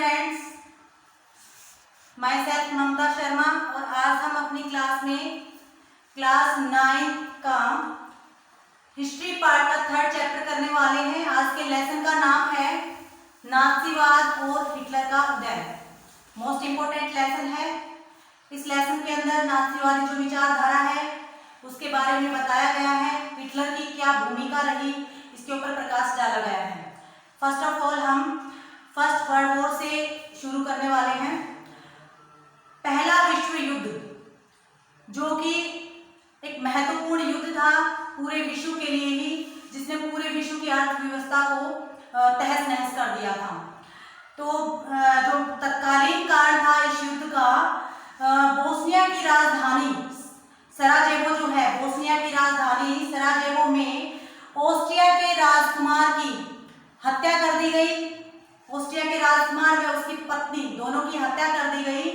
Students, my self Mamta Sharma और आज हम अपनी क्लास में क्लास 9 का हिस्ट्री पार्ट का 3rd चैप्टर करने वाले हैं। आज के लेसन का नाम है नाज़ीवाद और हिटलर का उदय। मोस्ट इम्पोर्टेंट लेसन है। इस लेसन के अंदर नाज़ीवादी जो विचारधारा है उसके बारे में बताया गया है, हिटलर की क्या भूमिका रही इसके ऊपर प्रकाश डाला गया है। फर्स्ट ऑफ ऑल हम फर्स्ट वर्ल्ड वॉर से शुरू करने वाले हैं। पहला विश्व युद्ध जो कि एक महत्वपूर्ण युद्ध था पूरे विश्व के लिए ही, जिसने पूरे विश्व की अर्थव्यवस्था को तहस नहस कर दिया था। तो जो तत्कालीन कारण था इस युद्ध का, बोस्निया की राजधानी सराजेवो जो है, बोस्निया की राजधानी सराजेवो में ऑस्ट्रिया के राजकुमार की हत्या कर दी गई। ऑस्ट्रिया के राजकुमार व उसकी पत्नी दोनों की हत्या कर दी गई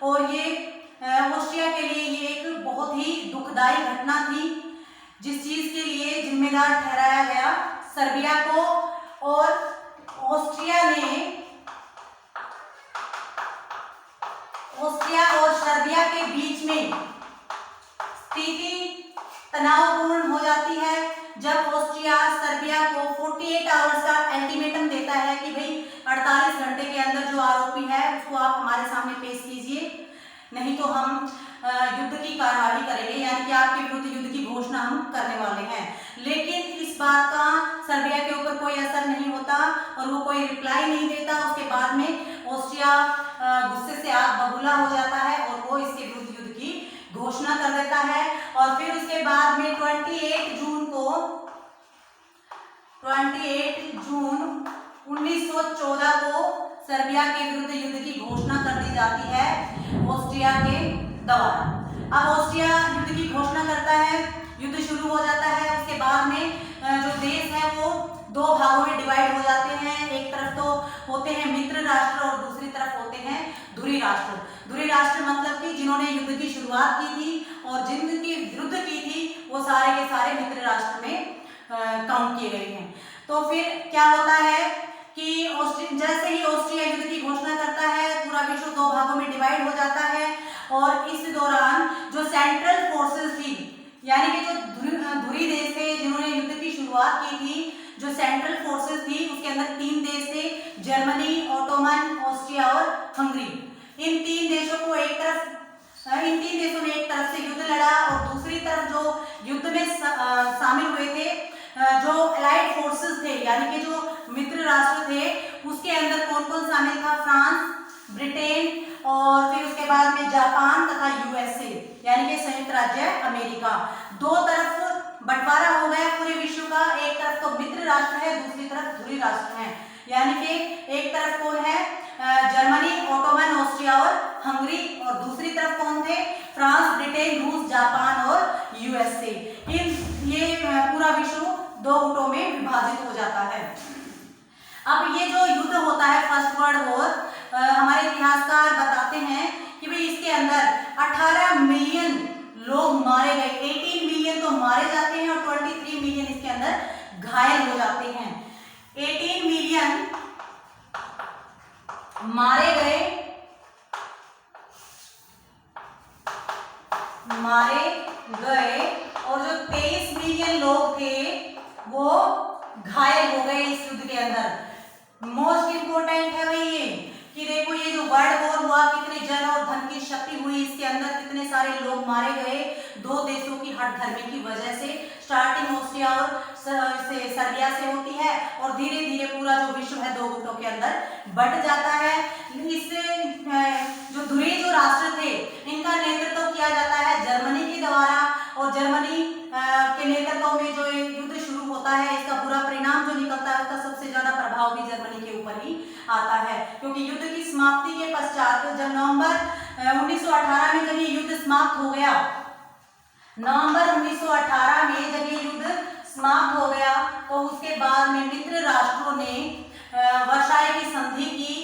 और ये ऑस्ट्रिया के लिए ये एक बहुत ही दुखदाई घटना थी, जिस चीज के लिए जिम्मेदार ठहराया गया सर्बिया को। और ऑस्ट्रिया और सर्बिया के बीच में स्थिति तनावपूर्ण हो जाती है जब ऑस्ट्रिया सर्बिया को 48 आवर्स का अल्टीमेटम देता है कि भाई 48 घंटे के अंदर जो आरोपी है उसको आप हमारे सामने पेश कीजिए, नहीं तो हम युद्ध की कार्रवाई करेंगे, यानी कि आपके विरुद्ध युद्ध की घोषणा हम करने वाले हैं। लेकिन इस बात का सर्बिया के ऊपर कोई असर नहीं होता और वो कोई रिप्लाई नहीं देता। उसके बाद में ऑस्ट्रिया गुस्से से आग बबूला हो जाता है और वो इसके विरुद्ध युद्ध की घोषणा कर देता है। और फिर उसके बाद में 28 जून 1914 को सर्बिया के विरुद्ध युद्ध की घोषणा कर दी जाती है ऑस्ट्रिया के द्वारा। अब ऑस्ट्रिया युद्ध की घोषणा करता है, युद्ध शुरू हो जाता है। उसके बाद में जो देश है वो दो भागों में डिवाइड हो जाते हैं। एक तरफ तो होते हैं मित्र राष्ट्र और दूसरी तरफ होते हैं धुरी राष्ट्र। धुरी राष्ट्र मतलब कि जिन्होंने युद्ध की शुरुआत की थी और जिनकी विरुद्ध की थी वो सारे के सारे मित्र राष्ट्र में काउंट किए गए हैं। तो फिर क्या होता है कि जैसे ही ऑस्ट्रिया युद्ध की घोषणा करता है, पूरा विश्व दो भागों में डिवाइड हो जाता है। और इस दौरान जो सेंट्रल फोर्सेस थी, यानी कि जो धुरी देश थे जिन्होंने युद्ध की शुरुआत की थी, जो सेंट्रल फोर्सेस थी उसके अंदर 3 देश थे, जर्मनी, ऑटोमन, ऑस्ट्रिया और हंगरी। इन 3 देशों ने एक तरफ से युद्ध लड़ा और दूसरी तरफ जो युद्ध में शामिल हुए थे, जो अलाइड फोर्सेस थे यानी कि जो मित्र राष्ट्र थे, उसके अंदर कौन कौन शामिल था? फ्रांस, ब्रिटेन और फिर उसके बाद में जापान तथा यूएसए यानी कि संयुक्त राज्य अमेरिका। दो तरफ बंटवारा हो गया पूरे विश्व का। एक तरफ तो मित्र राष्ट्र है, दूसरी तरफ धुरी राष्ट्र है। यानी कि एक तरफ कौन है? जर्मनी, ऑटोमन, ऑस्ट्रिया और हंगरी, और दूसरी तरफ कौन थे? फ्रांस, ब्रिटेन, रूस, जापान और यूएसए। ये पूरा विश्व 2 गुटों में विभाजित हो जाता है। अब ये जो युद्ध होता है फर्स्ट वर्ल्ड वॉर, हमारे इतिहासकार बताते हैं कि भाई इसके अंदर 18 मिलियन लोग मारे गए। 18 मिलियन तो मारे जाते हैं और 23 मिलियन इसके अंदर घायल हो जाते हैं। 18 मिलियन मारे गए और जो 23 मिलियन लोग थे वो घायल हो गए इस युद्ध के अंदर। मोस्ट इंपोर्टेंट है भाई ये कि देखो ये जो वर्ल्ड वॉर हुआ, कितने जन और धन की क्षति हुई इसके अंदर, कितने सारे लोग मारे गए 2 देशों की हठधर्मी की वजह से। स्टार्टिंग ऑस्ट्रिया और सर्बिया से होती है और धीरे धीरे पूरा जो विश्व है 2 गुटों के अंदर बंट जाता है। इससे जो धुरी जो राष्ट्र थे इनका नेतृत्व किया जाता है जर्मनी के द्वारा, और जर्मनी के नेतृत्व में जो युद्ध शुरू होता है इसका पूरा परिणाम जो निकलता है उसका सबसे ज्यादा प्रभाव भी जर्मनी के ऊपर ही आता है। क्योंकि युद्ध की समाप्ति के पश्चात जब नवंबर 1918 में जब ये युद्ध समाप्त हो गया, नवंबर 1918 में जब ये युद्ध समाप्त हो गया तो उसके बाद में मित्र राष्ट्रों ने वर्साई की संधि की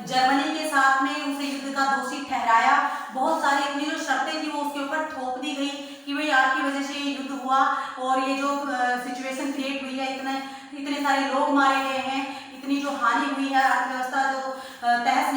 जर्मनी के साथ में, उसे युद्ध का दोषी ठहराया। बहुत सारी अपनी जो शर्तें थी वो उसके ऊपर थोप दी गई कि भाई आपकी वजह से ये युद्ध हुआ और ये जो सिचुएशन क्रिएट हुई है, इतने सारे लोग मारे गए हैं, इतनी जो हानि हुई है, अर्थव्यवस्था जो तहस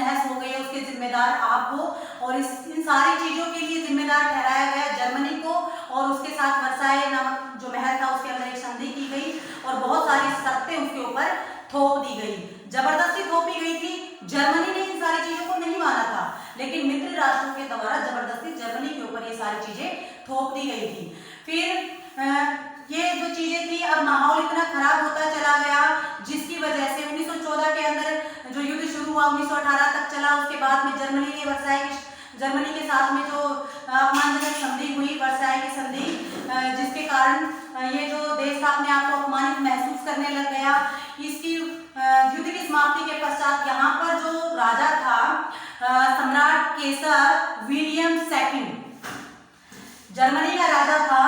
और इन सारी चीजों के लिए जिम्मेदार ठहराया गया जर्मनी को, और उसके साथ वर्साई नामक जो महल था उसके अंदर एक संधि की गई और बहुत सारी शर्तें उसके ऊपर थोप दी गई, जबरदस्ती थोपी गई थी। जर्मनी ने इन सारी चीजों को नहीं माना था, लेकिन मित्र राष्ट्रों के द्वारा जबरदस्ती जर्मनी के ऊपर ये सारी चीजें थोप दी गई थी। फिर ये जो चीजें थी, अब माहौल इतना खराब होता चला गया जिसकी वजह से 1914 के अंदर जो युद्ध शुरू हुआ 1918 तक चला। उसके बाद में जर्मनी के साथ में जो अपमानजनक संधि हुई, वर्साई की संधि, जिसके कारण ये जो देश था अपने आप को अपमानित महसूस करने लग गया। इसकी युद्ध की समाप्ति के पश्चात यहाँ पर जो राजा था सम्राट केसर विलियम सेकंड, जर्मनी का राजा था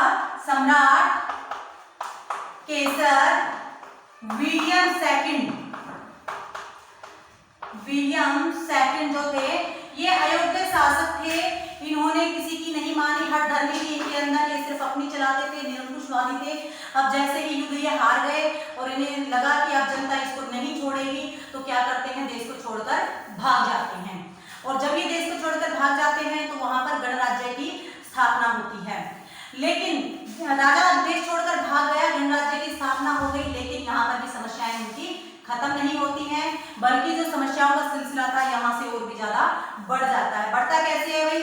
सम्राट केसर विलियम सेकंड जो थे, ये अयोग्य शासक थे। इन्होंने किसी की नहीं मानी, हठधर्मी थी इनके अंदर, ये सिर्फ अपनी चलाते थे, निरंकुशवादी थे। अब जैसे ही युद्ध ये हार गए और इन्हें लगा कि अब जनता इसको नहीं छोड़ेगी, तो क्या करते हैं, देश को छोड़कर भाग जाते हैं। और जब ये देश को छोड़कर भाग जाते हैं तो वहां पर गणराज्य की स्थापना होती है। लेकिन राजा देश छोड़कर भाग गया, गणराज्य की स्थापना हो गई, लेकिन यहाँ पर भी समस्याएं उनकी खत्म नहीं होती हैं, बल्कि जो समस्याओं का सिलसिला था यहाँ से और भी ज्यादा बढ़ जाता है। बढ़ता कैसे है भाई,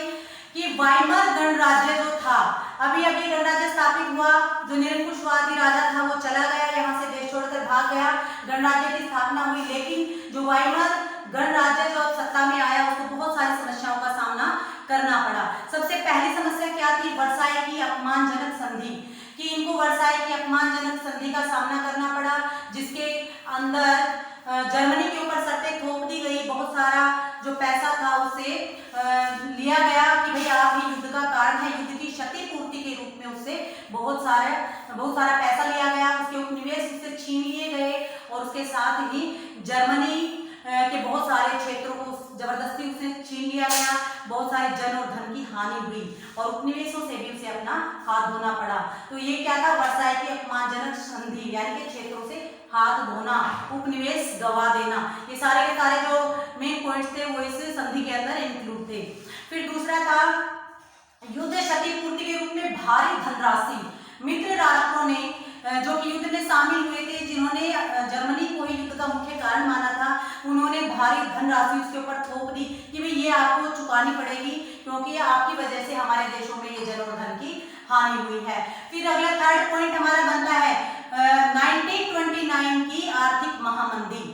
कि वाइमर गणराज्य जो था, अभी गणराज्य स्थापित हुआ, जो निरंकुशवादी राजा था वो चला गया, यहाँ से देश छोड़कर भाग गया, गणराज्य की स्थापना हुई, लेकिन जो वाइमर गणराज्य जो सत्ता में आया उसको बहुत सारी समस्याओं का सामना करना पड़ा। सबसे पहली समस्या क्या थी, वर्साई की अपमानजनक संधि, कि इनको वर्साई की अपमानजनक संधि का सामना करना पड़ा, जिसके अंदर जर्मनी के ऊपर शर्तें थोप दी गई, बहुत सारा जो पैसा था उससे लिया गया कि भाई आप ही युद्ध का कारण है, युद्ध की क्षतिपूर्ति के रूप में उससे बहुत सारा पैसा लिया गया, उसके उपनिवेश उससे छीन लिए गए, और उसके साथ ही जर्मनी के बहुत सारे क्षेत्रों को जबरदस्ती उसे छीन लिया गया, बहुत सारे जन और धन की हानि हुई, और उपनिवेशों से भी उसे अपना हाथ धोना पड़ा। तो ये क्या था, वर्साई की अपमानजनक संधि, यानी कि क्षेत्रों से हाथ धोना, उपनिवेश गवा देना, ये सारे के सारे जो मेन पॉइंट्स थे वो इस संधि के अंदर इंक्लूड थे। फिर दूसरा था युद्ध क्षतिपूर्ति के रूप में भारी धनराशि। मित्र राष्ट्रों ने जो कि युद्ध में शामिल हुए थे, जिन्होंने जर्मनी को ही युद्ध का मुख्य कारण माना था, उन्होंने भारी धनराशि उसके ऊपर थोप दी कि भाई ये आपको चुकानी पड़ेगी, क्योंकि आपकी वजह से हमारे देशों में ये जन और धन की हानि हुई है। फिर अगला थर्ड पॉइंट हमारा बनता है 1929 की आर्थिक महामंदी।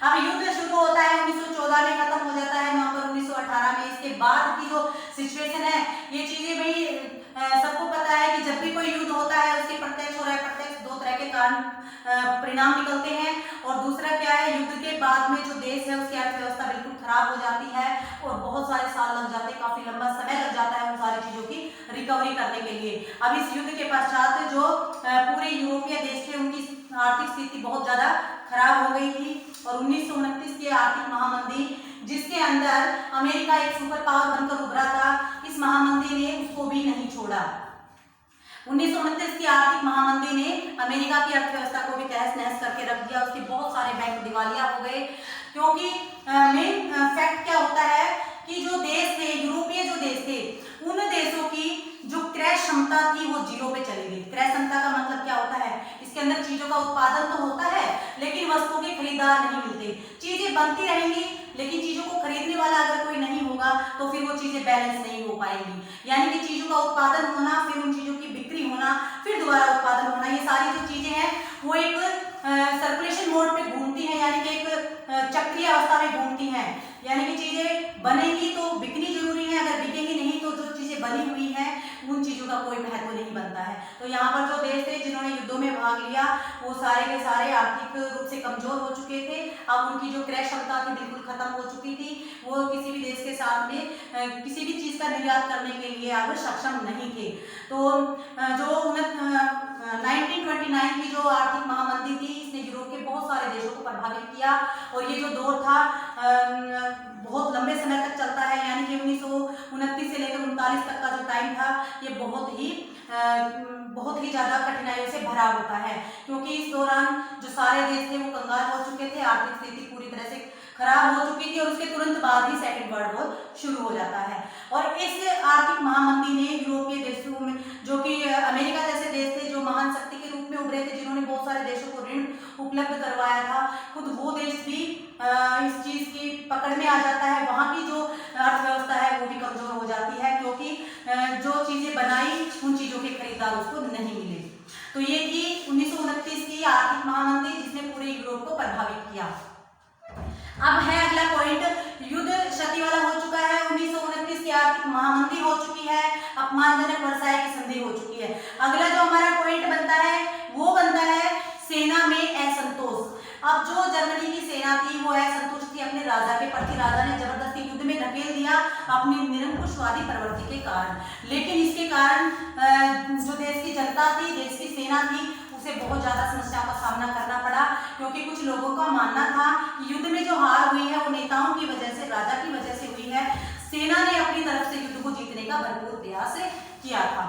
अब युद्ध शुरू होता है 1914 में, खत्म हो जाता है नवंबर 1918 में। इसके बाद की जो सिचुएशन है, ये चीजें भाई सबको पता है कि जब भी कोई युद्ध होता है उसके प्रत्यक्ष और अप्रत्यक्ष दो तरह के कारण परिणाम निकलते हैं। और दूसरा क्या है, युद्ध के बाद में जो देश है उसकी अर्थव्यवस्था बिल्कुल खराब हो जाती है और बहुत सारे साल लग जाते हैं, काफी लंबा समय लग जाता है उन सारी चीजों की रिकवरी करने के लिए। अब इस युद्ध के पश्चात जो पूरे यूरोपीय देश थे उनकी आर्थिक स्थिति बहुत ज्यादा खराब हो गई थी, और 1929 की आर्थिक महामंदी, जिसके अंदर अमेरिका एक सुपर पावर बनकर उभरा था, इस महामंदी ने उसको भी नहीं छोड़ा। 1929 की आर्थिक महामंदी ने अमेरिका की अर्थव्यवस्था को भी तहस नहस करके रख दिया, उसके बहुत सारे बैंक दिवालिया हो गए। क्योंकि मेन फैक्ट क्या होता है कि जो देश थे, यूरोपीय जो देश थे, उन देशों की जो क्रय क्षमता थी वो जीरो पे चली गई। क्रय क्षमता का मतलब क्या होता है, इसके अंदर चीजों का उत्पादन तो होता है लेकिन वस्तुओं के खरीदार नहीं मिलते। चीजें बनती रहेंगी लेकिन चीजों को खरीदने वाला अगर कोई नहीं होगा तो फिर वो चीजें बैलेंस नहीं हो पाएंगी। यानी कि चीजों का उत्पादन होना, फिर उन चीजों की बिक्री होना, फिर दोबारा उत्पादन होना, ये सारी जो चीजें हैं वो एक सर्कुलेशन मोड पे घूमती हैं, यानी कि एक चक्रीय अवस्था में घूमती हैं। यानी कि चीजें बनेंगी तो बिकनी जरूरी है, अगर बिकेंगी नहीं तो जो चीजें बनी हुई हैं उन चीजों का कोई महत्व नहीं बनता है। तो यहाँ पर जो देश थे जिन्होंने युद्धों में भाग लिया वो सारे के सारे आर्थिक रूप से कमजोर हो चुके थे। अब उनकी जो क्रय क्षमता थी बिल्कुल खत्म हो चुकी थी, वो किसी भी देश के साथ में किसी भी चीज का निर्यात करने के लिए अब सक्षम नहीं थे। तो जो 1929 की जो आर्थिक महामंदी थी इसने यूरोप के बहुत सारे देशों को प्रभावित किया, और ये जो दौर था बहुत लंबे समय तक चलता है, यानी कि 1929 से लेकर 39 तक का जो टाइम था ये बहुत ही ज्यादा कठिनाइयों से भरा होता है, क्योंकि इस दौरान जो सारे देश थे वो कंगाल हो चुके थे, आर्थिक स्थिति पूरी तरह से खराब हो चुकी थी और उसके तुरंत बाद ही सेकंड वर्ल्ड वॉर शुरू हो जाता है। और इस आर्थिक महामंदी ने यूरोपीय देशों में, जो कि अमेरिका जैसे देश थे जो महान शक्ति के रूप में उभरे थे, जिन्होंने बहुत सारे देशों को ऋण उपलब्ध करवाया था, खुद वो देश भी इस चीज की पकड़ में आ जाता है। वहाँ की जो अर्थव्यवस्था है वो भी कमजोर हो जाती है, क्योंकि जो चीजें बनाई उन चीजों के खरीदार उसको नहीं मिले। तो ये थी 1929 की आर्थिक महामंदी, जिसने पूरे यूरोप को प्रभावित किया। अब है अगला पॉइंट, युद्ध क्षति वाला हो चुका है, 1929 की आर्थिक महामंदी हो चुकी है, अपमानजनक वर्साई की संधि हो चुकी है। अगला जो हमारा पॉइंट बनता है वो बनता है सेना में असंतोष। अब जो जर्मनी की सेना थी वो असंतुष्ट थी अपने राजा के प्रति। राजा ने जबरदस्ती युद्ध में धकेल दिया अपनी निरंकुशवादी प्रवृत्ति के कारण, लेकिन इसके कारण जो देश की जनता थी, देश की सेना थी, उसे बहुत ज्यादा समस्याओं का सामना करना पड़ा, क्योंकि कुछ लोगों का मानना था कि युद्ध में जो हार हुई है वो नेताओं की वजह से, राजा की वजह से हुई है। सेना ने अपनी तरफ से युद्ध को जीतने का भरपूर प्रयास किया था।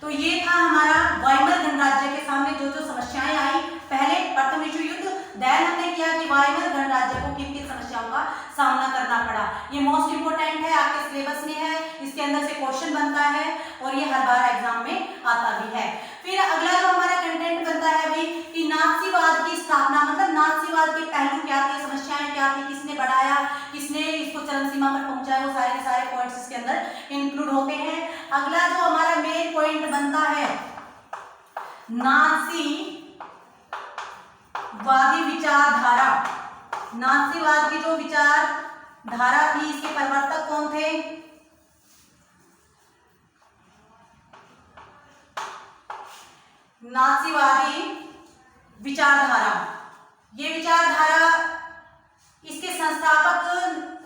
तो ये था हमारा वाइमर गणराज्य के सामने जो जो समस्याएं आई। पहले प्रथम विश्व युद्ध, देन हमने किया कि वाइमर गणराज्य को किन किन समस्याओं का सामना करना पड़ा। ये मोस्ट इंपोर्टेंट है, आपके सिलेबस में है, इसके अंदर से क्वेश्चन बनता है और ये हर बार एग्जाम में आता भी है। फिर अगला जो हमारा कंटेंट बनता है भाई कि नाथसीवाद की स्थापना, मतलब नाथसीवाद के पहलू क्या थे, समस्याएं क्या थी, किसने बढ़ाया, किसने इसको चरम सीमा पर पहुंचाया, वो सारे के सारे पॉइंट्स इसके अंदर इंक्लूड होते हैं। अगला जो हमारा मेन पॉइंट बनता है नाथसीवादी विचारधारा। नाथसीवाद की जो विचारधारा थी, इसके प्रवर्तक कौन थे? नाथसीवादी विचारधारा, ये विचारधारा, इसके संस्थापक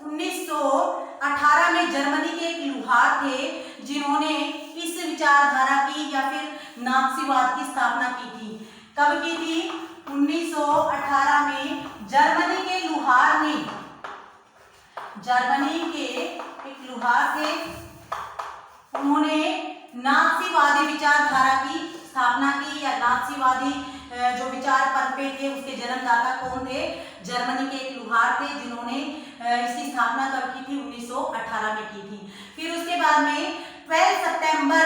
1918 में जर्मनी के एक लुहार थे, जिन्होंने इस विचारधारा की या फिर नाथसीवाद की स्थापना की थी। कब की थी? 1918 में जर्मनी के लुहार ने, जर्मनी के एक लुहार थे, उन्होंने नाथसीवादी विचारधारा की स्थापना की, या नाथसीवादी जो विचार पनपे थे उसके जन्मदाता कौन थे? जर्मनी के एक लुहार थे, जिन्होंने इसकी स्थापना कब की थी? 1918 में की थी। फिर उसके बाद में 12 सितंबर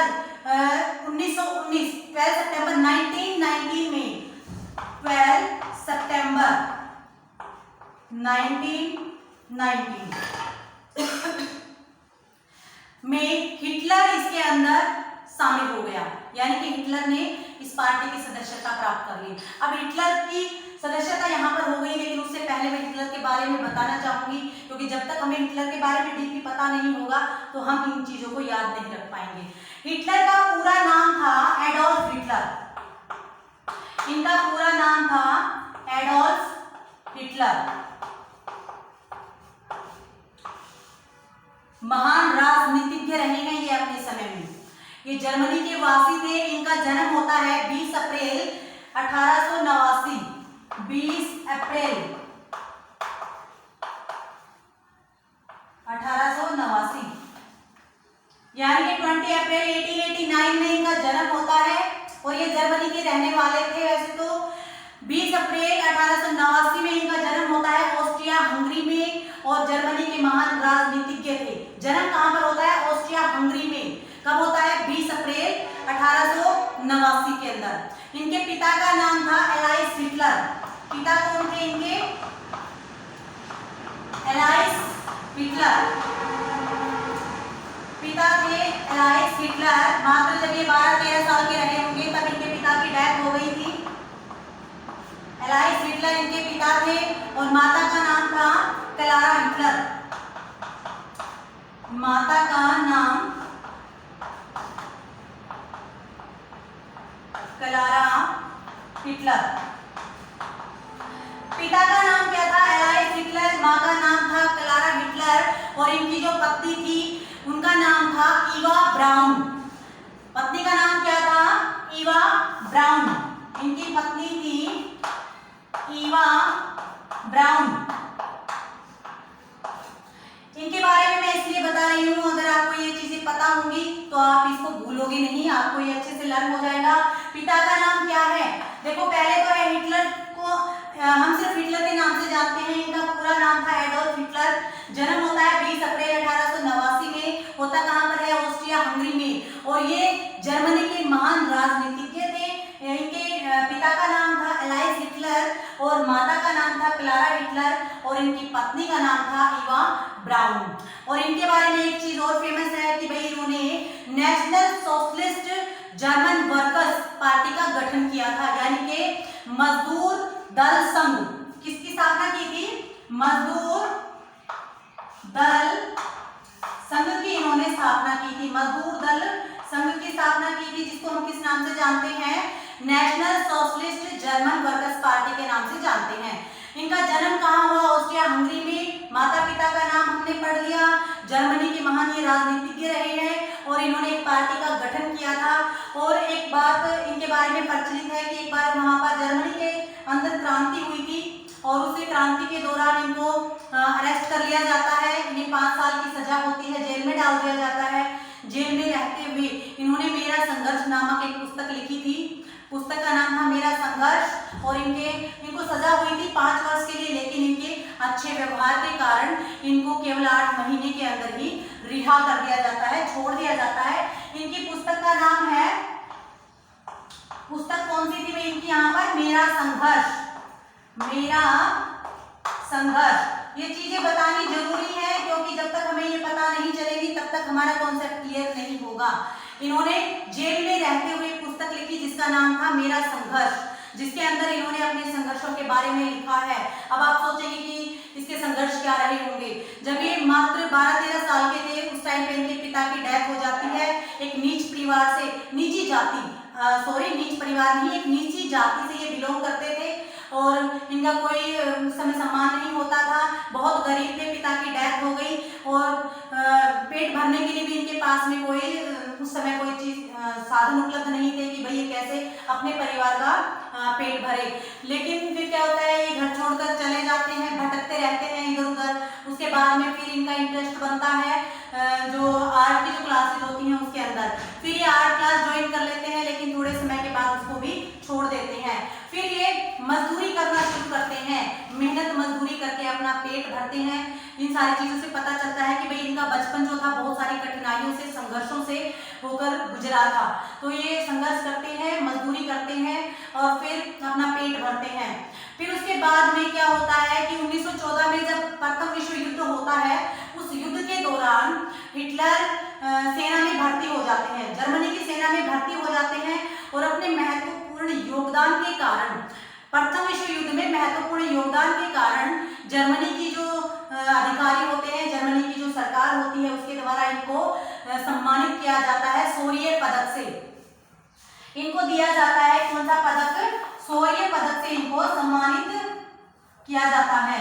1919, 12 सितंबर 1919 में, 12 सितंबर 1919 में हिटलर इसके अंदर शामिल हो गया, यानी कि हिटलर ने इस पार्टी की सदस्यता प्राप्त कर ली। अब हिटलर की सदस्यता यहाँ पर हो गई, लेकिन उससे पहले मैं हिटलर के बारे में बताना चाहूंगी, क्योंकि जब तक हमें हिटलर के बारे में डीपली पता नहीं होगा तो हम इन चीजों को याद नहीं रख पाएंगे। हिटलर का पूरा नाम था एडोल्फ हिटलर, इनका पूरा नाम था एडोल्फ हिटलर। महान राजनीतिज्ञ रहे हैं ये अपने समय में। ये जर्मनी के वासी थे। इनका जन्म होता है 20 अप्रैल 1889, 20 अप्रैल 1889, यानी कि 20 अप्रैल 1889 में इनका जन्म होता है। और ये जर्मनी के रहने वाले थे। वैसे तो 20 अप्रैल 1889 में इनका जन्म होता है ऑस्ट्रिया हंगरी में, और जर्मनी के महान राजनीतिज्ञ थे। जन्म कहां पर होता है? ऑस्ट्रिया हंगरी में। कब होता है? 20 अप्रैल 1889 के अंदर। इनके पिता का नाम था एलाइस हिटलर। पिता कौन थे इनके? Alias Hitler. पिता थे एलाइस हिटलर। मात्र जब ये 12-13 साल के रहे होंगे तब इनके पिता की डेथ हो गई थी। एलाइस हिटलर इनके पिता थे, और माता का नाम था क्लारा हिटलर। माता का नाम क्लारा हिटलर। पिता का नाम क्या था? Alias Hitler. माँ का नाम था क्लारा हिटलर। और इनकी जो पत्नी थी उनका नाम था ईवा ब्राउन। पत्नी का नाम क्या था? ईवा ब्राउन। इनकी पत्नी थी ईवा ब्राउन। इनके बारे में मैं इसलिए बता रही हूँ, अगर आपको ये चीजें पता होंगी तो आप इसको भूलोगे नहीं, आपको ये अच्छे से लर्न हो जाएगा। पिता का नाम क्या है? देखो पहले तो है हिटलर को हम सिर्फ हिटलर के नाम से जानते हैं। इनका पूरा नाम था एडोल्फ हिटलर। जन्म होता है 20 अप्रैल 1889 में। होता कहाँ पर है? ऑस्ट्रिया हंगरी में। और ये जर्मनी के महान राजनीतिज्ञ थे। इनके पिता का नाम था एलाइस हिटलर और माता का नाम था क्लारा हिटलर और इनकी पत्नी का नाम था इवा ब्राउन। और इनके बारे में एक चीज और फेमस है कि भाई इन्होंने national socialist German workers party का गठन किया था, यानी कि मजदूर दल संघ। किसकी स्थापना की थी? मजदूर दल संघ की इन्होंने स्थापना की थी। मजदूर दल संघ की स्थापना की थी, जिसको हम किस नाम से जानते हैं? National socialist German workers party के नाम से जानते हैं। इनका जन्म कहाँ हुआ? ऑस्ट्रिया हंगरी में। माता पिता का नाम हमने पढ़ लिया। जर्मनी के महान ये राजनीतिज्ञ रहे हैं और इन्होंने एक पार्टी का गठन किया था। और एक बात इनके बारे में प्रचलित है कि एक बार वहां पर जर्मनी के अंदर क्रांति हुई थी और उसी क्रांति के दौरान इनको अरेस्ट कर लिया जाता है। इन्हें 5 साल की सजा होती है, जेल में डाल दिया जाता है। जेल में रहते हुए इन्होंने मेरा संघर्ष नामक एक पुस्तक लिखी थी। पुस्तक का नाम था मेरा संघर्ष। और इनको सजा हुई थी 5 वर्ष के लिए, लेकिन इनके अच्छे व्यवहार के कारण इनको केवल 8 महीने के अंदर ही रिहा कर दिया जाता है, छोड़ दिया जाता है। इनकी पुस्तक का नाम है, पुस्तक कौन सी थी इनकी यहाँ पर? मेरा संघर्ष। मेरा संघर्ष। ये चीजें बतानी जरूरी है, क्योंकि जब तक हमें ये पता नहीं चलेगी तब तक हमारा कॉन्सेप्ट क्लियर नहीं होगा। इन्होंने जेल में रहते हुए पुस्तक लिखी जिसका नाम था मेरा संघर्ष, जिसके अंदर इन्होंने अपने संघर्षों के बारे में लिखा है। अब आप सोचेंगे कि इसके संघर्ष क्या रहे होंगे। जब ये मात्र 12-13 साल के थे उस टाइम पे इनके पिता की डेथ हो जाती है। एक नीच परिवार से, निजी जाति नीच परिवार नहीं, एक निजी जाति से ये बिलोंग करते थे और इनका कोई समय सम्मान नहीं होता था। बहुत गरीब थे, पिता की डेथ हो गई और पेट भरने के लिए भी इनके पास में कोई उस समय कोई चीज साधन उपलब्ध नहीं थे कि भाई ये कैसे अपने परिवार का पेट भरे। लेकिन फिर क्या होता है, ये घर छोड़कर चले जाते हैं, भटकते रहते हैं इधर उधर। उसके बाद में फिर इनका इंटरेस्ट बनता है जो आर्ट की जो क्लासेस होती हैं उसके अंदर। फिर ये आर्ट क्लास ज्वाइन कर लेते हैं, लेकिन थोड़े समय के बाद उसको भी छोड़ देते हैं। फिर ये मजदूरी करना शुरू करते हैं, मेहनत मजदूरी करके अपना पेट भरते हैं। इन सारी चीजों से पता चलता है कि भाई इनका बचपन जो था बहुत सारी कठिनाइयों से, संघर्षों से होकर गुजरा था। तो ये संघर्ष करते हैं, मजदूरी करते हैं और फिर अपना पेट भरते हैं। फिर उसके बाद में क्या होता है कि 1914 में जब प्रथम विश्व युद्ध होता है, उस युद्ध के दौरान हिटलर सेना में भर्ती हो जाते हैं, जर्मनी की सेना में भर्ती हो जाते हैं और अपने महत्वपूर्ण योगदान के कारण, प्रथम विश्व युद्ध में महत्वपूर्ण योगदान के कारण जर्मनी की जो अधिकारी होते हैं, जर्मनी की जो सरकार होती है उसके द्वारा इनको सम्मानित किया जाता है शौर्य पदक से। इनको दिया जाता है कौन सा पदक? शौर्य पदक से इनको सम्मानित किया जाता है।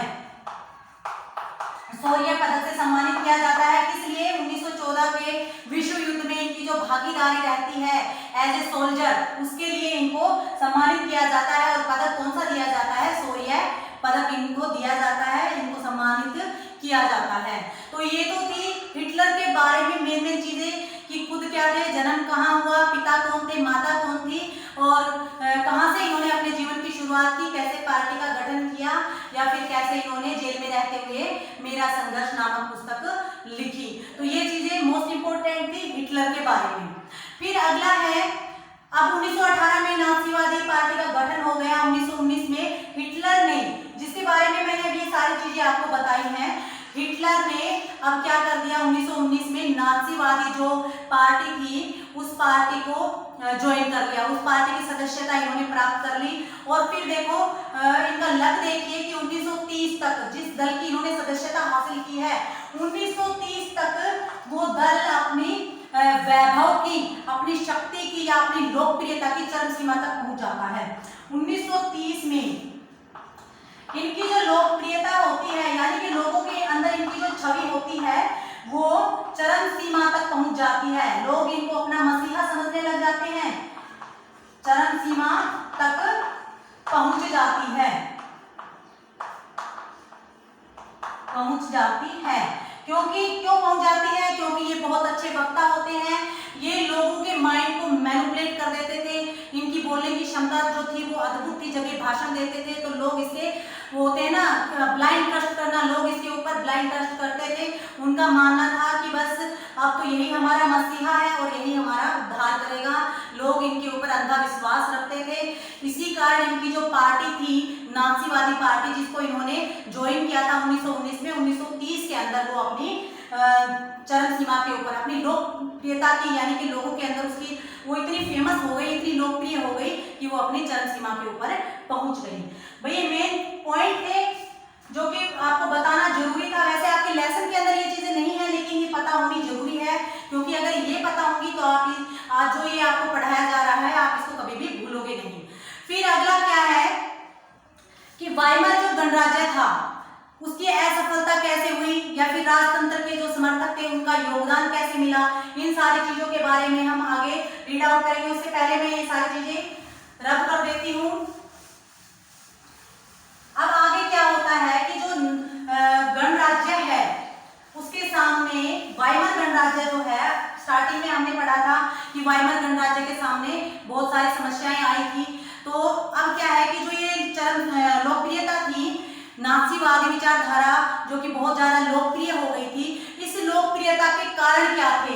शौर्य पदक से सम्मानित किया जाता है। किस लिए? 1914 के विश्व युद्ध में इनकी जो भागीदारी रहती है एज ए सोल्जर, उसके लिए इनको सम्मानित किया जाता है। और पदक कौन सा दिया जाता है? शौर्य पदक इनको दिया जाता है, इनको सम्मानित किया जाता है। तो ये तो थी हिटलर के बारे में मेन चीजें कि खुद क्या थे, जन्म कहाँ हुआ, पिता कौन थे, माता कौन थी और कहाँ से इन्होंने अपने जीवन की शुरुआत की, कैसे पार्टी का गठन किया या फिर कैसे इन्होंने जेल में रहते हुए मेरा संघर्ष नामक पुस्तक लिखी। तो ये चीजें मोस्ट इंपोर्टेंट थी हिटलर के बारे में। फिर अगला है, अब 1918 में नाजीवादी पार्टी का गठन हो गया। 1919 में हिटलर ने, जिसके बारे में मैंने अभी सारी चीजें आपको बताई हैं, हिटलर ने अब क्या कर दिया, 1919 में नाजीवादी जो पार्टी थी उस पार्टी को ज्वाइन कर लिया, उस पार्टी की सदस्यता इन्होंने प्राप्त कर ली। और फिर देखो इनका लक देखिए कि 1930 तक जिस दल की इन्होंने सदस्यता हासिल की है, 1930 तक वो दल अपनी वैभव की, अपनी शक्ति की या अपनी लोकप्रियता की चरम सीमा तक पहुंच जाता है। 1930 में इनकी जो लोकप्रियता होती है, यानी कि लोगों के अंदर इनकी जो छवि होती है वो चरम सीमा तक पहुंच जाती है। लोग इनको अपना मसीहा समझने लग जाते हैं, चरम सीमा तक पहुंच जाती है, क्योंकि क्यों पहुंच जाती है? क्योंकि ये बहुत अच्छे वक्ता होते हैं, ये लोगों के माइंड को मैनिपुलेट कर देते थे, इनकी बोलने की क्षमता जो थी वो अद्भुत थी। जब ये भाषण देते थे तो लोग इसके वो होते हैं ना ब्लाइंड ट्रस्ट करना, लोग इसके ऊपर ब्लाइंड ट्रस्ट करते थे। उनका मानना था कि बस अब तो यही हमारा मसीहा है और यही हमारा उद्धार करेगा। लोग इनके ऊपर अंधा विश्वास रखते थे। इसी कारण इनकी जो पार्टी थी, नाजीवादी पार्टी, जिसको इन्होंने ज्वाइन किया था 1919 में, 1930 के अंदर वो अपनी चरम सीमा के ऊपर अपनी लोकप्रियता की, यानी कि लोगों के अंदर उसकी वो इतनी फेमस हो गई, इतनी लोकप्रिय हो गई कि वो अपनी चरम सीमा के ऊपर पहुंच गई। भाई ये मेन पॉइंट थे जो कि आपको बताना जरूरी था। वैसे आपके लेसन के अंदर ये चीजें नहीं है, लेकिन ये पता होनी जरूरी है, क्योंकि अगर ये पता होंगी तो आप आज जो ये आपको पढ़ाया जा रहा है आप इसको कभी भी भूलोगे नहीं। फिर अगला क्या है कि वाइमर जो गणराज्य था उसकी असफलता कैसे हुई, या फिर राजतंत्र के जो समर्थक थे उनका योगदान कैसे मिला, इन सारी चीजों के बारे में हम आगे रीड आउट करेंगे। उससे पहले मैं ये सारी चीजें रब कर देती हूँ। अब आगे क्या होता है कि जो गणराज्य है उसके सामने वाइमर गणराज्य जो है, स्टार्टिंग में हमने पढ़ा था कि वाइमर गणराज्य के सामने बहुत सारी समस्याएं आई थी। तो अब क्या है कि जो ये चरम लोकप्रियता थी, नाजीवादी विचारधारा जो कि बहुत ज्यादा लोकप्रिय हो गई थी, इस लोकप्रियता के कारण क्या थे?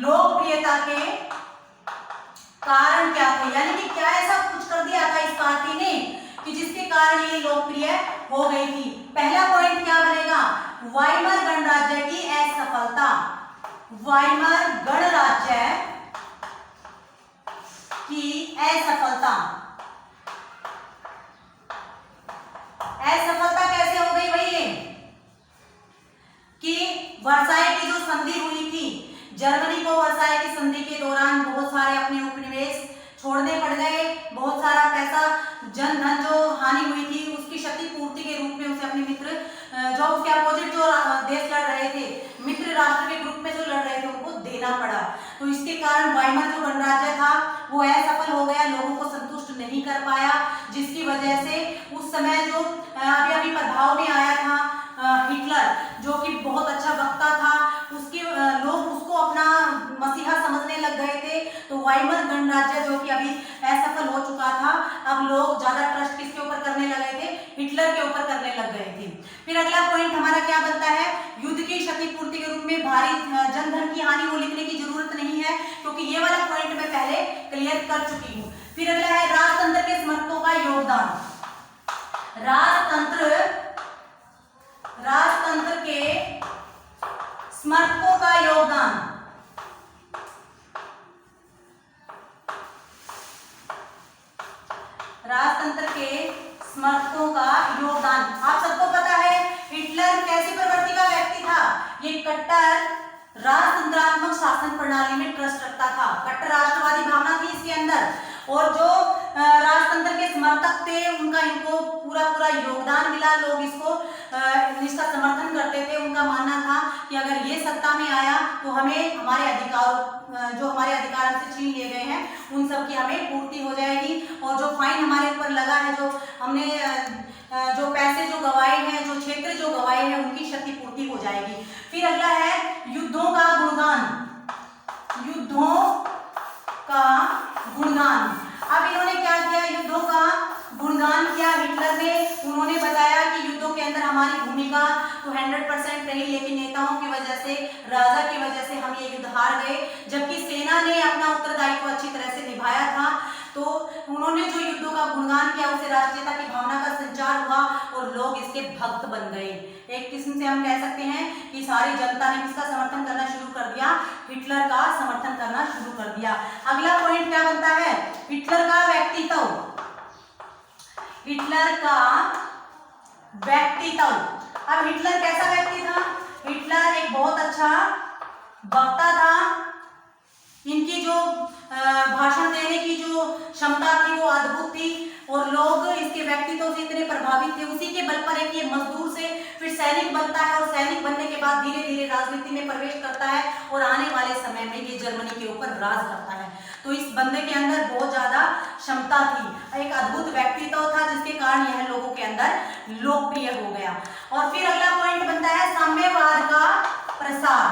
लोकप्रियता के कारण क्या थे, यानी कि क्या ऐसा कुछ कर दिया था इस पार्टी ने कि जिसके कारण ये लोकप्रिय हो गई थी? पहला पॉइंट क्या बनेगा? वाइमर गणराज्य की असफलता। वाइमर गणराज्य की असफलता। असफलता कैसे हो गई भाई? ये कि वर्साई की जो संधि हुई थी, जर्मनी को वर्साई की संधि के दौरान बहुत सारे अपने उपनिवेश छोड़ने पड़ गए, बहुत सारा पैसा जन धन जो हानि हुई थी उसकी क्षतिपूर्ति के रूप में उसे अपने मित्र जो उसके अपोजिट जो देश लड़ रहे थे, मित्र राष्ट्र के ग्रुप में जो लड़ रहे थे, उनको देना पड़ा। तो इसके कारण वाइमर जो गणराज्य था वो असफल हो गया, लोगों को संतुष्ट नहीं कर पाया, जिसकी वजह से उस समय जो अभी अभी प्रभाव में आया था हिटलर, जो कि बहुत अच्छा वक्ता था, उसके लोग उसको अपना मसीहा समझने लग गए थे। तो वाइमर गणराज्य जो कि अभी असफल हो चुका था, अब लोग ज्यादा ट्रस्ट किसके ऊपर करने लगे थे? हिटलर के ऊपर करने लग गए थे। फिर अगला पॉइंट हमारा क्या बनता है? युद्ध की क्षतिपूर्ति के रूप में भारी जनधन की हानि, वो लिखने की जरूरत नहीं है क्योंकि ये वाला पॉइंट मैं पहले क्लियर कर चुकी हूँ। फिर अगला है राजतंत्र के समर्थकों का योगदान। राजतंत्र के समर्थकों का योगदान। राजतंत्र के समर्थकों का योगदान। आप सबको पता है हिटलर कैसी प्रवृत्ति का व्यक्ति था? ये कट्टर राजतंत्रात्मक शासन प्रणाली में ट्रस्ट रखता था, कट्टर राष्ट्रवादी भावना थी इसके अंदर, और जो राजतंत्र के समर्थक थे उनका इनको पूरा योगदान मिला, लोग इसका समर्थन करते थे। उनका मानना था कि अगर ये सत्ता में आया तो हमें हमारे अधिकार जो हमारे अधिकार हमसे छीन लिए गए हैं उन सब की हमें पूर्ति हो जाएगी, और जो फाइन हमारे ऊपर लगा है, जो हमने जो पैसे जो गवाए हैं, जो क्षेत्र जो गवाए हैं, उनकी क्षतिपूर्ति हो जाएगी। फिर अगला है युद्धों का गुणगान। युद्धों का गुणगान। अब इन्होंने क्या किया? युद्धों का गुणगान किया हिटलर ने। उन्होंने बताया कि युद्धों के अंदर हमारी भूमिका तो 100% रही, लेकिन नेताओं की वजह से, राजा की वजह से हम ये युद्ध हार गए, जबकि सेना ने अपना उत्तरदायित्व अच्छी तरह से निभाया था। तो उन्होंने जो युद्धों का गुणगान किया उससे राष्ट्रीयता की भावना का संचार हुआ और लोग इसके भक्त बन गए। एक किस्म से हम कह सकते हैं कि सारी जनता ने किसका समर्थन करना शुरू कर दिया? हिटलर का समर्थन करना शुरू कर दिया। अगला पॉइंट क्या बनता है? हिटलर का व्यक्तित्व। हिटलर का व्यक्तित्व। अब हिटलर कैसा व्यक्ति था? हिटलर एक बहुत अच्छा वक्ता था। इनकी जो भाषण देने की जो क्षमता थी वो अद्भुत थी, और लोग इसके व्यक्तित्व से इतने प्रभावित थे। उसी के बल पर एक ये मजदूर से फिर सैनिक बनता है और सैनिक बनने के बाद धीरे धीरे राजनीति में प्रवेश करता है और आने वाले समय में ये जर्मनी के ऊपर राज करता है। तो इस बंदे के अंदर बहुत ज्यादा क्षमता थी, एक अद्भुत व्यक्तित्व था, जिसके कारण यह लोगों के अंदर लोकप्रिय हो गया। और फिर अगला पॉइंट बनता है साम्यवाद का प्रसार।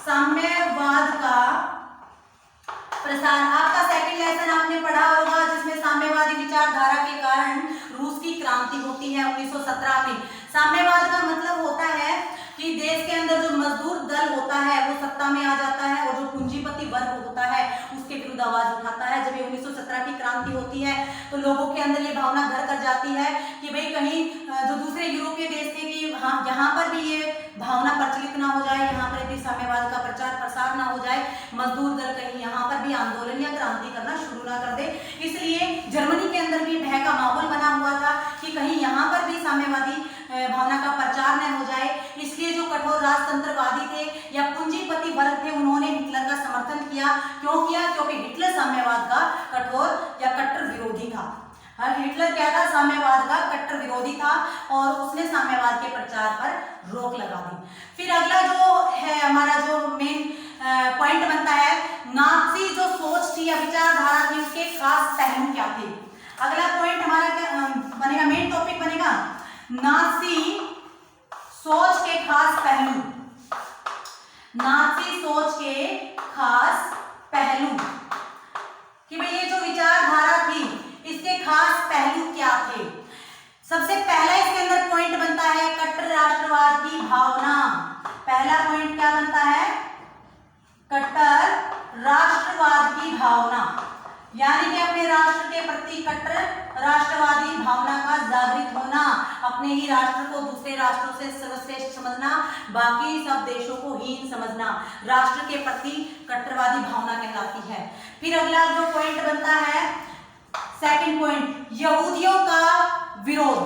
साम्यवाद का प्रसार आपका सेकंड लेसन आपने पढ़ा होगा, जिसमें साम्यवादी विचारधारा के कारण रूस की क्रांति होती है 1917 में। साम्यवाद का मतलब होता है कि देश के अंदर जो मजदूर दल होता है वो सत्ता में आ जाता है और जो पूंजीपति वर्ग होता है उसके विरुद्ध आवाज उठाता है। जब ये 1917 की क्रांति होती है तो लोगों के अंदर ये भावना घर कर जाती है कि भाई कहीं जो दूसरे यूरोपीय देश थे कि हाँ यहाँ पर भी ये भावना प्रचलित ना हो जाए, यहाँ पर भी साम्यवाद का प्रचार प्रसार ना हो जाए, मजदूर दल कहीं यहाँ पर भी आंदोलन या क्रांति करना शुरू ना कर दे। इसलिए जर्मनी के अंदर भी भय का माहौल बना हुआ था कि कहीं यहाँ पर भी साम्यवादी भावना का प्रचार न हो जाए। इसलिए जो कठोर राजतंत्रवादी थे या पूंजीपति वर्ग थे उन्होंने हिटलर का समर्थन किया। क्यों किया? क्योंकि हिटलर साम्यवाद का कठोर या कट्टर विरोधी था। हिटलर क्या था? साम्यवाद का कट्टर विरोधी था और उसने साम्यवाद के प्रचार पर रोक लगा दी। फिर अगला जो है हमारा जो मेन पॉइंट बनता है, नाज़ी जो सोच थी या विचारधारा थी उसके खास पहलू क्या थे। अगला पॉइंट हमारा क्या बनेगा, मेन टॉपिक बनेगा नाज़ी सोच के खास पहलू। नाज़ी सोच के खास पहलू कि भाई ये जो विचारधारा थी इसके खास पहलू क्या थे। सबसे पहला इसके अंदर पॉइंट बनता है कट्टर राष्ट्रवाद की भावना। पहला पॉइंट क्या बनता है? कट्टर राष्ट्रवाद की भावना, यानी कि अपने राष्ट्र के प्रति कट्टर राष्ट्रवादी भावना का जागृत होना, अपने ही राष्ट्र को दूसरे राष्ट्रों से सर्वश्रेष्ठ समझना, बाकी सब देशों को हीन समझना, राष्ट्र के प्रति कट्टरवादी भावना कहलाती है। फिर अगला जो पॉइंट बनता है सेकंड पॉइंट, यहूदियों का विरोध।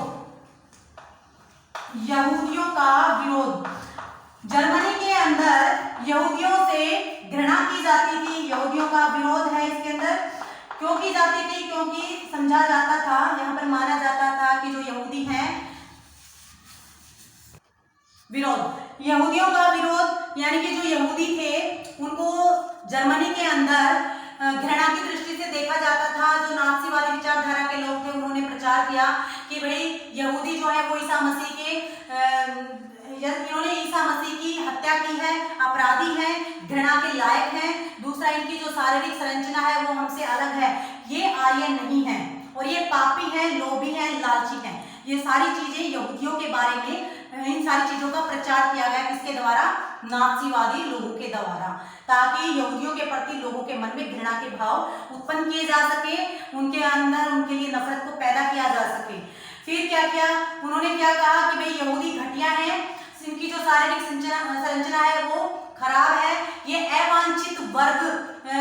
यहूदियों का विरोध, जर्मनी के अंदर यहूदियों से घृणा की जाती थी। यहूदियों का विरोध है इसके अंदर। क्यों की जाती थी? क्योंकि समझा जाता था, यहाँ पर माना जाता था कि जो यहूदी हैं, विरोध, यहूदियों का विरोध यानी कि जो यहूदी थे उनको जर्मनी के अंदर घृणा की दृष्टि से देखा जाता था। जो नाज़ीवादी विचारधारा के लोग थे उन्होंने प्रचार किया कि भाई यहूदी जो है वो ईसा मसीह के इन्होंने ईसा मसीह की हत्या की है, अपराधी हैं, घृणा के लायक हैं। दूसरा, इनकी जो शारीरिक संरचना है वो हमसे अलग है, ये आर्यन नहीं है और ये पापी हैं, लोभी हैं, लालची हैं। ये सारी चीजें यहूदियों के बारे में, इन सारी चीजों का प्रचार किया गया किसके द्वारा? नाज़ीवादी लोगों के द्वारा, ताकि यहूदियों के प्रति लोगों के मन में घृणा के भाव उत्पन्न किए जा सके, उनके अंदर उनके लिए नफरत को पैदा किया जा सके। फिर क्या किया उन्होंने? क्या कहा कि भाई यहूदी घटिया हैं, इनकी जो शारीरिक संरचना है वो खराब है, ये अवांछित वर्ग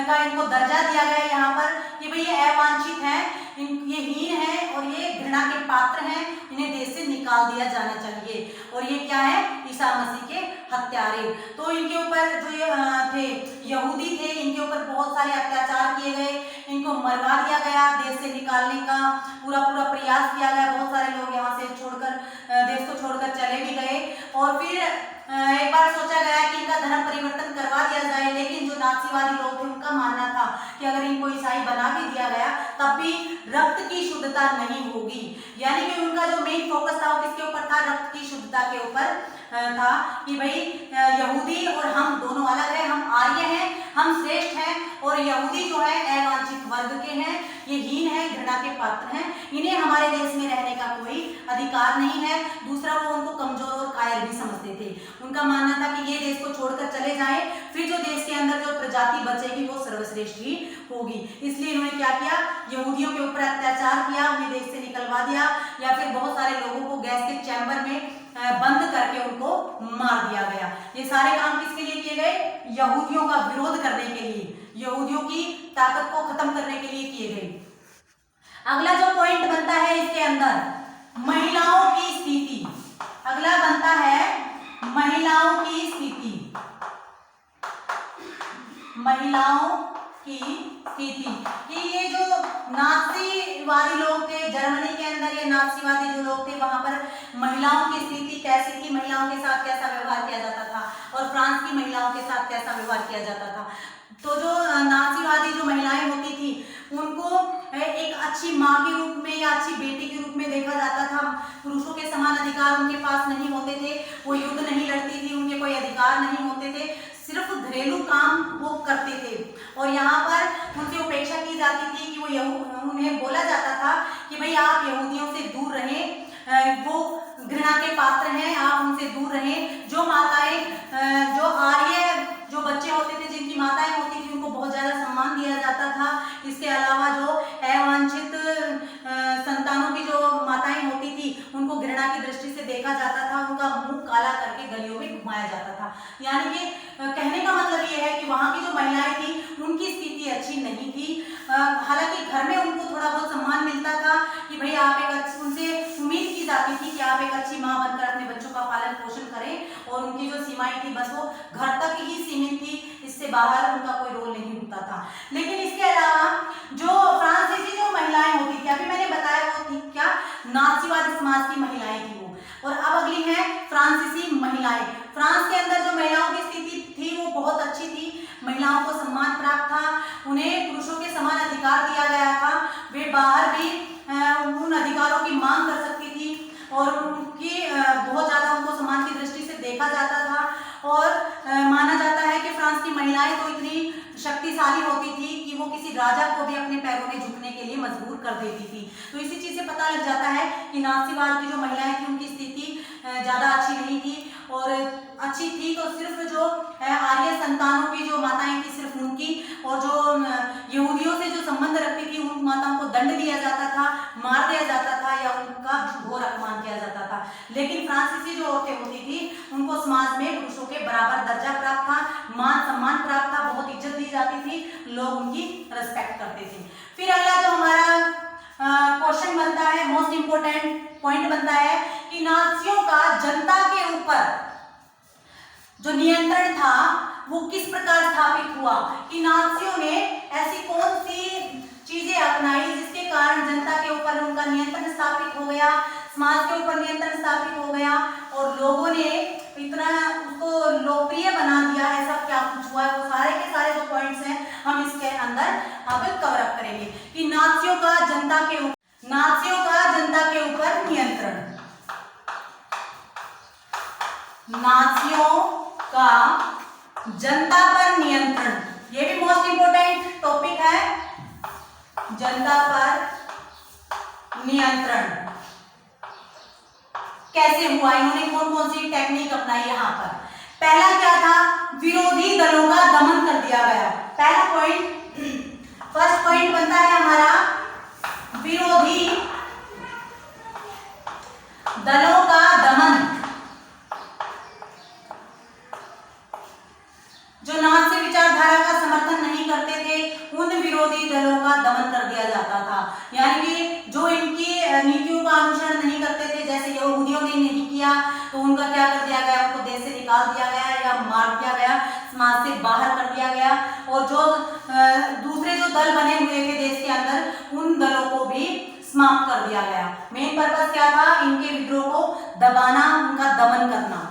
का इनको दर्जा दिया गया है यहाँ पर कि भाई ये अवांछित हैं, ये हीन हैं और ये घृणा के पात्र हैं, इन्हें देश से निकाल दिया जाना चाहिए। और ये क्या है? ईसा मसीह के हत्यारे। तो इनके ऊपर जो ये थे यहूदी थे, इनके ऊपर बहुत सारे अत्याचार किए गए, इनको मरवा दिया गया, देश से निकालने का पूरा प्रयास किया गया। बहुत सारे लोग यहाँ से छोड़कर देश को छोड़कर चले भी गए। और फिर एक बार सोचा गया कि इनका धर्म परिवर्तन करवा दिया जाए, लेकिन जो नाज़ीवादी लोग थे उनका मानना था कि अगर इनको ईसाई बना भी दिया गया तब भी रक्त की शुद्धता नहीं होगी। यानी कि उनका जो मेन फोकस था वो किसके ऊपर था? रक्त की शुद्धता के ऊपर था कि भाई यहूदी और हम दोनों अलग हैं, हम आर्य हैं, हम श्रेष्ठ हैं और यहूदी जो है अवांछित वर्ग के हैं, ये हीन है, घृणा के पात्र हैं, इन्हें हमारे देश में रहने का कोई अधिकार नहीं है। दूसरा, वो उनको कमजोर और कायर भी समझते थे। उनका मानना था कि ये देश को छोड़कर चले जाएं, फिर जो देश के अंदर जो प्रजाति बचेगी वो सर्वश्रेष्ठ ही होगी। इसलिए इन्होंने क्या किया? यहूदियों के ऊपर अत्याचार किया, उन्हें देश से निकलवा दिया या फिर बहुत सारे लोगों को गैस के चैम्बर में बंद करके उनको मार दिया गया। ये सारे काम किसके लिए किए गए? यहूदियों का विरोध करने के लिए, यहूदियों की ताकत को खत्म करने के लिए किए गए। अगला जो पॉइंट बनता है इसके अंदर, महिलाओं की स्थिति। अगला बनता है महिलाओं की स्थिति। महिलाओं की स्थिति कि ये जो नाजीवादी लोग थे जर्मनी के अंदर, ये नाजीवादी जो लोग थे वहां पर महिलाओं की स्थिति कैसी थी, महिलाओं के साथ कैसा व्यवहार किया जाता था और फ्रांस की महिलाओं के साथ कैसा व्यवहार किया जाता था। तो जो नाजीवादी जो महिलाएं होती थी उनको एक अच्छी माँ के रूप में या अच्छी बेटी के रूप में देखा जाता था। पुरुषों के समान अधिकार उनके पास नहीं होते थे, वो युद्ध नहीं लड़ती थी, उनके कोई अधिकार नहीं होते थे, सिर्फ घरेलू काम वो करते थे और यहाँ पर उनसे उपेक्षा की जाती थी कि वो उन्हें बोला जाता था कि भाई आप यहूदियों से दूर रहें, वो घृणा के पात्र हैं, आप उनसे दूर रहें। जो माताएं, जो आर्य जो बच्चे होते थे, जिनकी माताएं होती थी, उनको बहुत ज्यादा सम्मान दिया जाता था। इसके अलावा जो अवांछित संतानों की जो माताएं होती थी उनको घृणा की दृष्टि से देखा जाता था, उनका मुंह काला करके गलियों में घुमाया जाता था। यानी कि कहने का मतलब ये है कि वहाँ की जो महिलाएं थी उनकी स्थिति अच्छी नहीं थी। हालांकि घर में उनको थोड़ा बहुत सम्मान मिलता था कि भाई आप एक अच्छी, उनसे उम्मीद की जाती थी कि आप एक अच्छी माँ बनकर अपने बच्चों का पालन पोषण करें और उनकी जो सीमाएं थी बस वो घर तक ही सीमित थी, इससे बाहर उनका कोई रोल नहीं होता था। लेकिन इसके अलावा जो फ्रांसीसी जो महिलाएं होती थी, अभी मैंने बताया वो थी क्या, नाजीवादी समाज की महिलाएं थी वो। और अब अगली है फ्रांसीसी महिलाएं। फ्रांस के अंदर जो महिलाओं की स्थिति थी वो बहुत अच्छी थी, महिलाओं को सम्मान प्राप्त था, उन्हें पुरुषों के समान अधिकार दिया गया था, वे बाहर भी उन अधिकारों की मांग कर सकती थी और उनकी बहुत ज्यादा उनको सम्मान की दृष्टि से देखा जाता था। और माना जाता है कि फ्रांस की महिलाएं तो इतनी शक्तिशाली होती थी कि वो किसी राजा को भी अपने पैरों में झुकने के लिए मजबूर कर देती थी। तो इसी चीज से पता लग जाता है कि नाजीवाद की जो महिलाएं थी उनकी स्थिति ज्यादा अच्छी नहीं थी, और अच्छी थी तो सिर्फ जो आर्य संतानों की जो माताएं थी सिर्फ उनकी, और जो यहूदियों से जो संबंध रखती थी उन माताओं को दंड दिया जाता था, मार दिया जाता था या उनका घोर अपमान किया जाता था। लेकिन फ्रांसीसी जो औरतें होती थी उनको समाज में पुरुषों के बराबर दर्जा प्राप्त था, मान सम्मान प्राप्त था, बहुत इज्जत दी जाती थी, लोग उनकी रिस्पेक्ट करते थे। फिर अगला जो हमारा क्वेश्चन बनता है, मोस्ट इंपोर्टेंट पॉइंट बनता है कि नाजियों का जनता के ऊपर जो नियंत्रण था वो किस प्रकार स्थापित हुआ, कि नाजियों ने ऐसी कौन सी चीजें अपनाई जिसके कारण जनता के ऊपर उनका नियंत्रण स्थापित हो गया, समाज के ऊपर नियंत्रण स्थापित हो गया और लोगों ने इतना उसको लोकप्रिय बना दिया। ऐसा क्या कुछ हुआ है, वो सारे के सारे जो पॉइंट्स हैं हम इसके अंदर अब कवर अप करेंगे कि नाजियों का जनता के ऊपर नियंत्रण, नाजियों का जनता पर नियंत्रण, ये भी मोस्ट इंपोर्टेंट टॉपिक है। जनता पर नियंत्रण कैसे हुआ, इन्होंने कौन कौन सी टेक्निक अपनाई यहाँ पर। पहला क्या था, विरोधी दलों का दमन कर दिया गया। पहला पॉइंट, फर्स्ट पॉइंट बनता है हमारा विरोधी दलों का दमन। जो नाजी विचारधारा का समर्थन नहीं करते थे उन विरोधी दलों का दमन कर दिया जाता था, यानी कि जो इनकी नीतियों का अनुसरण नहीं करते थे, जैसे यहूदियों ने नहीं किया तो उनका क्या कर दिया गया, उनको देश से निकाल दिया गया या मार दिया गया, समाज से बाहर कर दिया गया। और जो दूसरे जो दल बने हुए थे देश के अंदर उन दलों को भी समाप्त कर दिया गया। मेन पर्पस क्या था, इनके विद्रोह को दबाना, उनका दमन करना।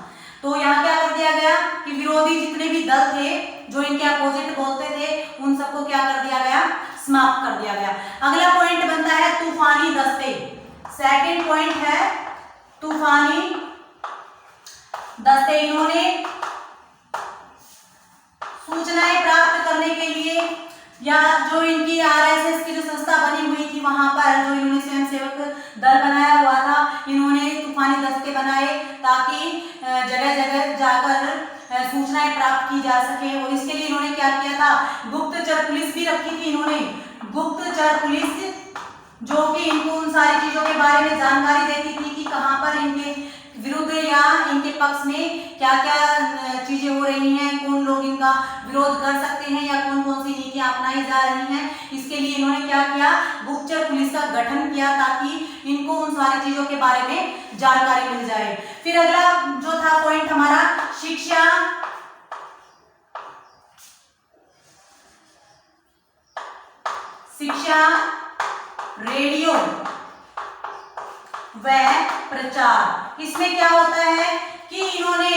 तो यहाँ क्या कर दिया गया कि विरोधी जितने भी दल थे जो इनके अपोजिट बोलते थे उन सबको क्या कर दिया गया, समाप्त कर दिया गया। अगला पॉइंट बनता है तूफानी दस्ते। सेकंड पॉइंट है तूफानी दस्ते। इन्होंने सूचनाएं प्राप्त करने के लिए या जो इनकी आरएसएस की जो संस्था बनी हुई थी वहां पर जो इन्होंने स्वयंसेवक दल बनाया हुआ था, इन्होंने तूफानी दस्ते बनाए ताकि जगह जगह जाकर सूचनाएं प्राप्त की जा सके। और इसके लिए इन्होंने क्या किया था, गुप्तचर पुलिस भी रखी थी इन्होंने, गुप्तचर पुलिस जो कि इनको उन सारी चीजों के बारे में जानकारी देती थी कि कहां पर इनके विरुद्ध या इनके पक्ष में क्या क्या चीजें हो रही हैं, कौन लोग इनका विरोध कर सकते हैं या कौन कौन सी नीतियां अपनाई जा रही हैं। इसके लिए इन्होंने क्या किया, गुप्तचर पुलिस का गठन किया ताकि इनको उन सारी चीजों के बारे में जानकारी मिल जाए। फिर अगला जो था पॉइंट हमारा शिक्षा किया रेडियो व प्रचार। इसमें क्या होता है कि इन्होंने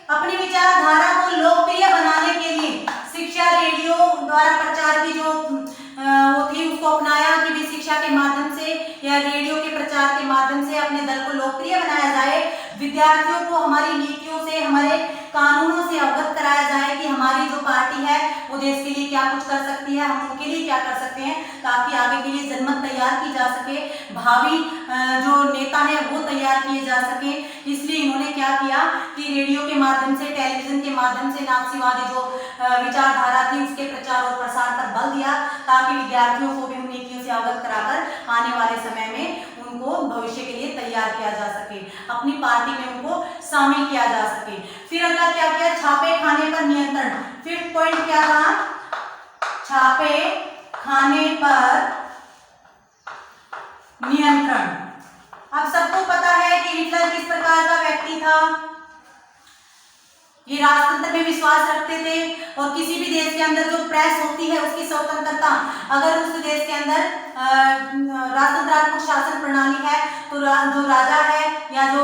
अपनी विचारधारा को लोकप्रिय बनाने के लिए शिक्षा रेडियो द्वारा प्रचार की जो वो थी उसको अपनाया कि भी शिक्षा के माध्यम से या रेडियो के प्रचार के माध्यम से अपने दल को लोकप्रिय बनाया जाए, विद्यार्थियों को हमारी नीतियों से, हमारे कानूनों से अवगत कराया जाए कि हमारी जो पार्टी है वो देश के लिए क्या कुछ कर सकती है, हम उनके लिए क्या कर सकते हैं, ताकि आगे के लिए जनमत तैयार की जा सके, भावी जो नेता है वो तैयार किए जा सके। इसलिए इन्होंने क्या किया कि रेडियो के माध्यम से, टेलीविजन के माध्यम से नाथसीवादी जो विचारधारा थी उसके प्रचार और प्रसार पर बल दिया, ताकि विद्यार्थियों को भी उन नीतियों से अवगत कराकर आने वाले समय में उनको भविष्य के लिए तैयार किया जा सके, अपनी पार्टी में उनको शामिल किया जा सके। फिर अगला क्या किया, छापे खाने पर नियंत्रण। फिफ्थ पॉइंट क्या था, छापे खाने पर नियंत्रण। अब सबको पता है कि हिटलर किस प्रकार का व्यक्ति था। ये राजतंत्र में विश्वास रखते थे और किसी भी देश के अंदर जो प्रेस होती है उसकी स्वतंत्रता, अगर उस देश के अंदर राजतंत्रात्मक शासन प्रणाली है तो जो राजा है या जो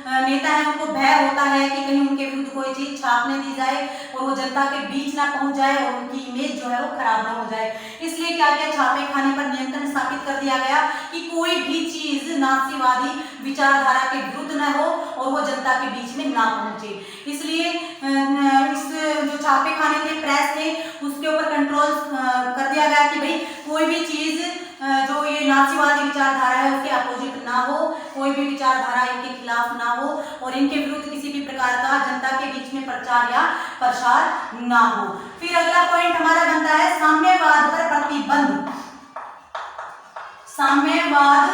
नेता है उनको भय होता है कि कहीं उनके विरुद्ध कोई चीज छापने दी जाए और वो जनता के बीच ना पहुंच जाए और उनकी इमेज जो है वो खराब ना हो जाए। इसलिए क्या किया, छापे खाने पर नियंत्रण स्थापित कर दिया गया कि कोई भी चीज नाथसीवादी विचारधारा के विरुद्ध न हो और वो जनता के बीच में ना पहुंचे। इसलिए इस जो छापे खाने थे, प्रेस थे, उसके ऊपर कंट्रोल कर दिया गया कि भाई कोई भी चीज जो ये नाथसीवादी विचारधारा है उसके अपोजिट ना हो, कोई भी विचारधारा इनके खिलाफ ना हो और इनके विरुद्ध किसी भी प्रकार का जनता के बीच में प्रचार या प्रसार ना हो। फिर अगला पॉइंट हमारा बनता है साम्यवाद पर प्रतिबंध। साम्यवाद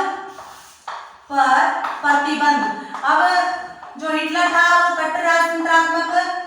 पर प्रतिबंध। अब जो हिटलर था वो कट्टर राजतंत्रात्मक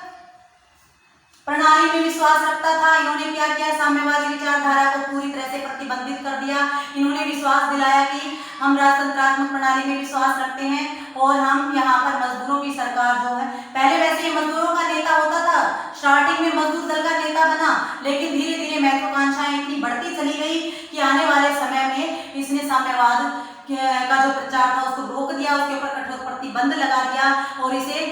प्रणाली में विश्वास रखता था। इन्होंने क्या किया, साम्यवादी विचारधारा को पूरी तरह से प्रतिबंधित कर दिया। इन्होंने विश्वास दिलाया कि हम राजतंत्रात्मक प्रणाली में विश्वास रखते हैं और हम यहाँ पर मजदूरों की सरकार जो है, पहले वैसे मजदूरों का नेता होता था, स्टार्टिंग में मजदूर दल का नेता बना, लेकिन धीरे धीरे महत्वाकांक्षाएं इतनी बढ़ती चली गई कि आने वाले समय में इसने साम्यवाद का जो प्रचार था उसको रोक दिया, उसके ऊपर कठोर प्रतिबंध लगा दिया और इसे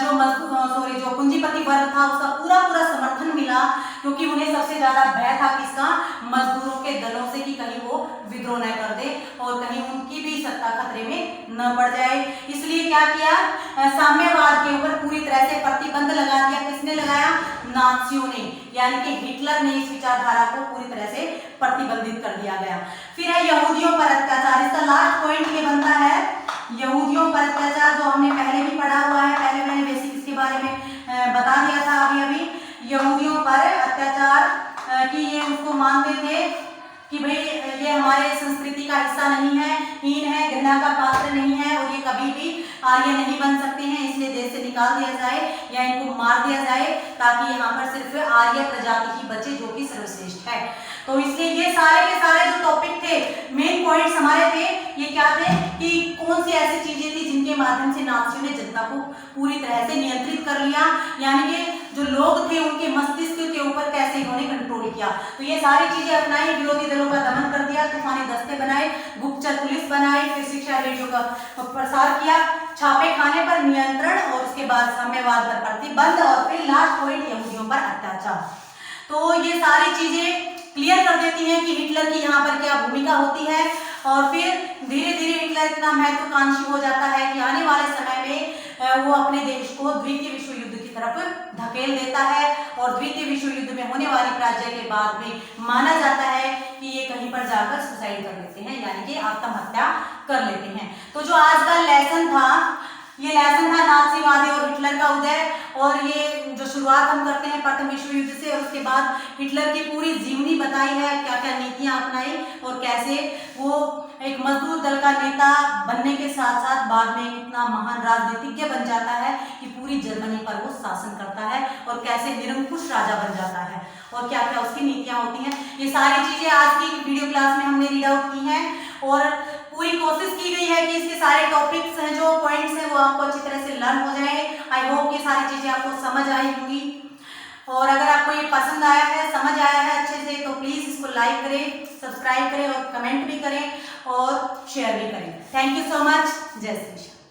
जो पूंजीपति वर्ग था उसका पूरा समर्थन मिला, क्योंकि उन्हें सबसे ज्यादा भय था किसका, मजदूरों के दलों से, कि कहीं वो विद्रोह न कर दे और कहीं उनकी भी सत्ता खतरे में न पड़ जाए। इसलिए क्या किया, साम्यवाद के ऊपर पूरी तरह से प्रतिबंध लगा दिया। किसने लगाया, नाजियों ने, यानी कि हिटलर ने इस विचारधारा को पूरी तरह से प्रतिबंधित कर दिया गया। फिर है यहूदियों पर अत्याचार। इसका लास्ट पॉइंट ये बनता है यहूदियों पर अत्याचार, जो हमने पहले भी पढ़ा हुआ है, पहले मैंने बेसिक इसके बारे में बता दिया था अभी। यहूदियों पर अत्याचार कि ये उसको मानते थे कि भाई ये हमारे संस्कृति का हिस्सा नहीं है, हीन है, घृणा का पात्र नहीं है और ये कभी भी आर्य नहीं बन सकते हैं, इसलिए देश से निकाल दिया जाए या इनको मार दिया जाए ताकि यहाँ पर सिर्फ आर्य प्रजाति ही बचे जो कि सर्वश्रेष्ठ है। तो इसलिए ये सारे के सारे जो टॉपिक थे, मेन पॉइंट्स हमारे थे, ये क्या थे कि कौन सी ऐसी चीजें थी जिनके माध्यम से नाजियों ने जनता को पूरी तरह से नियंत्रित कर लिया, यानी कि जो लोग थे उनके मस्तिष्क के ऊपर कैसे इन्होंने कंट्रोल किया। तो ये सारी चीजें अपनाई, विरोधी दलों का दमन कर दिया, तूफानी दस्ते बनाए, गुप्तचर पुलिस बनाई, फिर शिक्षा रेडियो का प्रसार किया, छापे खाने पर नियंत्रण और उसके बाद साम्यवाद पर प्रतिबंध और फिर लास्ट पॉइंट यहूदियों पर अत्याचार। तो ये सारी चीजें क्लियर कर देती हैं कि हिटलर की यहाँ पर क्या भूमिका होती है और फिर धीरे धीरे हिटलर इतना महत्वाकांक्षी हो जाता है कि आने वाले समय में वो अपने देश को द्वितीय विश्व युद्ध की तरफ धकेल देता है और द्वितीय विश्व युद्ध में होने वाली पराजय के बाद में माना जाता है कि ये कहीं पर जाकर सुसाइड कर लेते हैं, यानी कि आत्महत्या कर लेते हैं। तो जो आज का लेसन था, ये लेसन था नाजीवादी और हिटलर का उदय, और ये जो शुरुआत हम करते हैं प्रथम विश्व युद्ध से और उसके बाद हिटलर की पूरी जीवनी बताई है, क्या क्या नीतियां अपनाई और कैसे वो एक मजदूर दल का नेता बनने के साथ साथ बाद में इतना महान राजनीतिज्ञ बन जाता है कि पूरी जर्मनी पर वो शासन करता है और कैसे निरंकुश राजा बन जाता है और क्या क्या उसकी नीतियां होती हैं। ये सारी चीजें आज की वीडियो क्लास में हमने रीड आउट की हैं और पूरी कोशिश की गई है कि इसके सारे टॉपिक्स हैं, जो पॉइंट्स हैं, वो आपको अच्छी तरह से लर्न हो जाए। आई होप ये सारी चीजें आपको समझ आई होंगी और अगर आपको ये पसंद आया है, समझ आया है अच्छे से, तो प्लीज इसको लाइक करें, सब्सक्राइब करें और कमेंट भी करें और शेयर भी करें। Thank you so much. जय श्री कृष्ण।